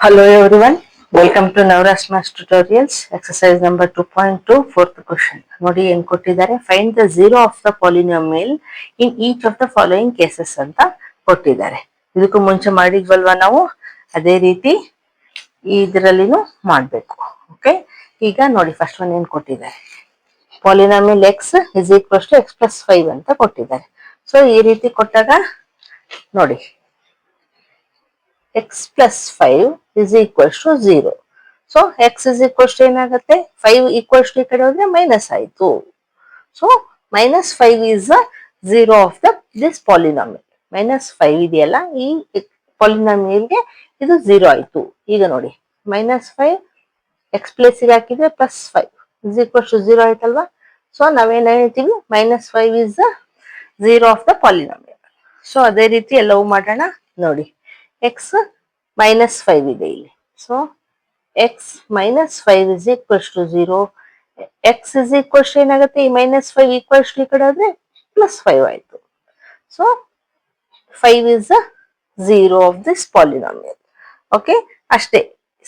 Hello everyone, welcome to Navras Maths Tutorials, exercise number 2.2, fourth question. ನೋಡಿ ಏನ್ ಕೊಟ್ಟಿದ್ದಾರೆ, find the zero of the polynomial in each of the following cases ಅಂತ ಕೊಟ್ಟಿದ್ದಾರೆ. ಇದಕ್ಕೂ ಮುಂಚೆ ಮಾಡಿದ್ವಲ್ವಾ ನಾವು, ಅದೇ ರೀತಿ ಇದರಲ್ಲಿನೂ ಮಾಡಬೇಕು. ಓಕೆ, ಈಗ ನೋಡಿ ಫಸ್ಟ್ ಒನ್ ಏನ್ ಕೊಟ್ಟಿದ್ದಾರೆ, polynomial X is equals to x plus 5 ಅಂತ ಕೊಟ್ಟಿದ್ದಾರೆ. ಸೊ ಈ ರೀತಿ ಕೊಟ್ಟಾಗ ನೋಡಿ x plus 5 is equals to 0. So x is equals to ಏನಾಗುತ್ತೆ, 5 equals to ಈ ಕಡೆ ಹೋದ್ರೆ ಮೈನಸ್ ಆಯ್ತು. So minus 5 is the zero of this polynomial. Minus 5 ಇದೆಯಲ್ಲ, ಈ ಪಾಲಿನಾಮಿಯಲ್ಗೆ ಇದು 0 ಆಯ್ತು. ಈಗ ನೋಡಿ ಮೈನಸ್ 5 ಎಕ್ಸ್ ಪ್ಲೇಸ್ ಗೆ ಹಾಕಿದ್ರೆ ಪ್ಲಸ್ 5 is equals to 0 ಆಯ್ತಲ್ವಾ. ಸೊ ನಾವೇನ್ ಹೇಳ್ತೀವಿ, minus 5 is the zero of the polynomial. So ಅದೇ ರೀತಿ ಎಲ್ಲವೂ ಮಾಡೋಣ. ನೋಡಿ ಎಕ್ಸ್ ಮೈನಸ್ 5 ಇದೆ ಇಲ್ಲಿ. So x minus 5 is equals to 0. X is equals to ಏನಾಗುತ್ತೆ, ಈ ಮೈನಸ್ 5 ಈಕ್ವಲ್ಸ್ ಟು ಈ ಕಡೆ ಆದ್ರೆ ಪ್ಲಸ್ 5 ಆಯ್ತು. So 5 is the zero of this polynomial. Okay, ಅಷ್ಟೇ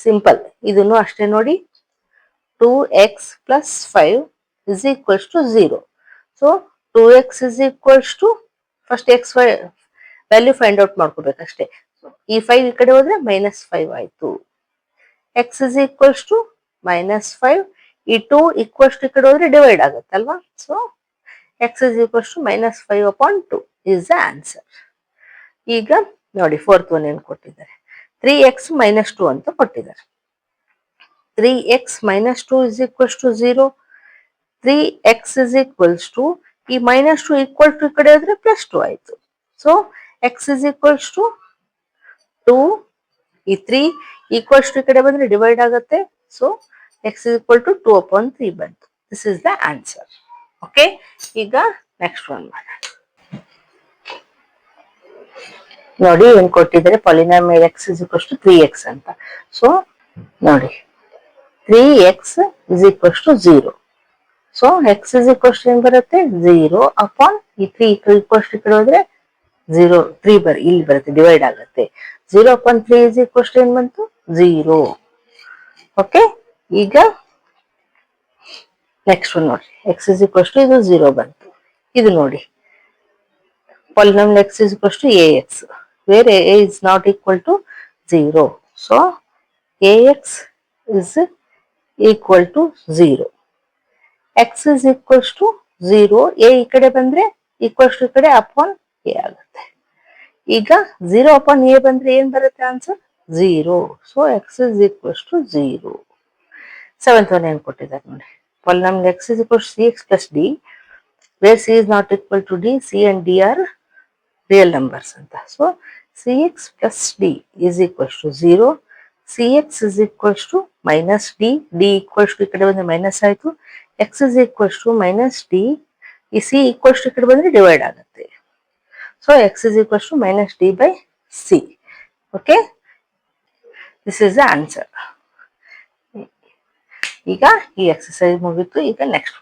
ಸಿಂಪಲ್. ಇದನ್ನು ಅಷ್ಟೇ ನೋಡಿ, 2x plus 5 is equals to 0. So 2x is equals to, first X value find out ಮಾಡ್ಕೋಬೇಕಷ್ಟೇ. ಈ 5 ಈ ಕಡೆ ಹೋದ್ರೆ ಮೈನಸ್ 5 ಆಯ್ತು. X is equals to minus 5, ಈ 2 ಈಕ್ವಲ್ಸ್ ಟು ಈ ಕಡೆ ಹೋದ್ರೆ ಡಿವೈಡ್ ಆಗುತ್ತಲ್ವಾ. So X is equals to minus 5 upon 2 is the answer. ಈಗ ನೋಡಿ ಫೋರ್ತ್ ಒನ್ ಏನ್ ಕೊಟ್ಟಿದ್ದಾರೆ, 3x ಮೈನಸ್ 2 ಅಂತ ಕೊಟ್ಟಿದ್ದಾರೆ. 3x minus 2 is equals to 0. 3x is equals to, ಈ ಮೈನಸ್ 2 ಈಕ್ವಲ್ ಟು ಈ ಕಡೆ ಹೋದ್ರೆ ಪ್ಲಸ್ 2 ಆಯ್ತು. So X is equals to 2, ಈ 3 ಈಕ್ವಲ್ಸ್ ಟು ಈ ಕಡೆ ಬಂದ್ರೆ ಡಿವೈಡ್ ಆಗುತ್ತೆ. So X is equal to 2 upon 3 ಬಂತು. This is the answer. Okay, ಈಗ ನೆಕ್ಸ್ಟ್ ಒನ್ ಮಾಡೋಣ. ನೋಡಿ ಏನ್ ಕೊಟ್ಟಿದ್ದಾರೆ, polynomial X is equals to 3x ಅಂತ. ಸೊ ನೋಡಿ 3x is equals to 0. So X is equals to ಏನ್ ಬರುತ್ತೆ, 0 ಅಪಾನ್ ಈ 3 ಈಕ್ವಲ್ಸ್ ಟು ಈ ಕಡೆ ಹೋದ್ರೆ 0, 3 ಇಲ್ಲಿ ಬರುತ್ತೆ, ಡಿವೈಡ್ ಆಗುತ್ತೆ. 0 ಅಪಾನ್ 3 ಇಸ್ ಈಕ್ವಲ್ಸ್ ಟು ಏನ್ ಬಂತು, 0. ಓಕೆ, ಈಗ ನೆಕ್ಸ್ಟ್ ಒನ್ ನೋಡಿ, ಎಕ್ಸ್ ಇಸ್ ಈಕ್ವಲ್ಸ್ ಟು ಇದು 0 ಬಂತು. ಇದು ನೋಡಿ polynomial X is equals to ax, where a is not equal to 0. ಸೊ ax is equal to 0. x is equals to 0, a ಈ ಕಡೆ ಬಂದ್ರೆ ಈಕ್ವಲ್ಸ್ ಟು ಈ ಕಡೆ ಅಪಾನ್ a ಆಗುತ್ತೆ. ಈಗ 0 ಅಪಾನ್ a ಬಂದ್ರೆ ಏನ್ ಬರುತ್ತೆ answer, 0. So X is equals to 0. Seventh one ಏನ್ ಕೊಟ್ಟಿದ್ದಾರೆ ನೋಡಿ, polynomial X is equals to cx plus D, where C is not equal to D, C and D are real numbers ಅಂತ. So cx plus D is equals to 0. cx is equals to minus D, D equals to ಈ ಕಡೆ ಬಂದ್ರೆ minus ಆಯ್ತು. X is equals to minus D, ಈ C equals to ಈ ಕಡೆ ಬಂದ್ರೆ divide ಆಗುತ್ತೆ. So x is equals to minus d by c. Okay, this is the answer. ಈಗ ಈ ಎಕ್ಸರ್ಸೈಸ್ ಮುಗಿತು. ಈಗ ನೆಕ್ಸ್ಟ್